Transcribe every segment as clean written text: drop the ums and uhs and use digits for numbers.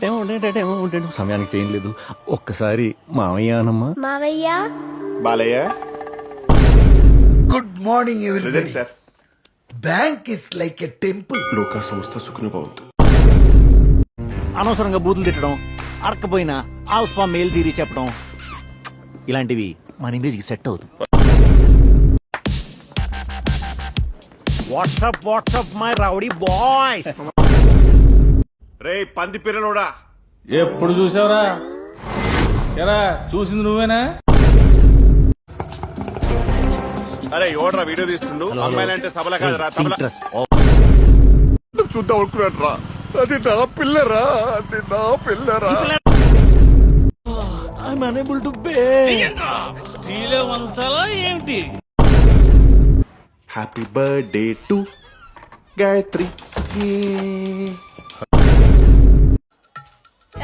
సమయానికి చేయలేదు. ఒక్కసారి మామయ్య అనమ్మా. మావయ్య Balayya. Good morning everybody. Sir bank is like a temple. లోకా సంస్థ సుఖను భవంతు. అనవసరంగా బూతులు తిట్టడం, అడకపోయినా ఆల్ఫా మేల్ థియరీ చెప్పడం, ఇలాంటివి మన ఇంగ్లీష్కి సెట్ అవుతుంది. What's up my rowdy boys. రే పంది పిల్లలోడా, ఎప్పుడు చూసావురా? ఎరా చూసింది నువ్వేనా? అరే ఎవడ్రా వీడియో తీస్తుండు? అమ్మాయిలంటే సబల కాదురా తబల. ఇంట్రెస్ట్. చూద్దాం అనుకున్నాడు రా. అది నా పిల్లరా, అది నా పిల్లరా. I'm unable to bear. స్టీలే వంచాలా ఏమిటి? Happy birthday to Gayatri.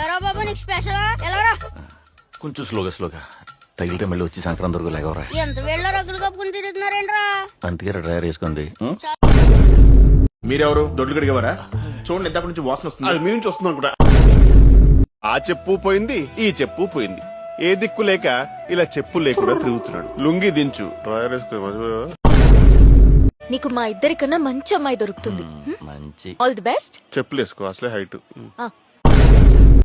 ఎరా బాబు నీకు స్పెషల్ ఎలా కొంచెం స్లోగా తగిలితే మళ్ళీ వచ్చి సంక్రాంతి వరకు లేకవరా. ఎంత వేళ్ళ రగ్గులు కప్పుకుని తిరుగుతున్నారేంట్రా? అందుకే డ్రైవర్ వేసుకుంది. మీరెవరు? దొడ్లు కడిగేవారా? చూడండి ఎంత నుంచి వాసన వస్తుంది. అది మీ నుంచి వస్తుంది అనుకుంటా. ఆ చెప్పు పోయింది, ఈ చెప్పు పోయింది. ఏ దిక్కు లేక ఇలా చెప్పు లేకుండా తిరుగుతున్నాడు. లుంగి దించు, డ్రైవర్ వేసుకో. నీకు మా ఇద్దరికన్నా మంచి అమ్మాయి దొరుకుతుంది. మంచి ఆల్ ది బెస్ట్. చెప్పులు వేసుకో, అసలే హైట్.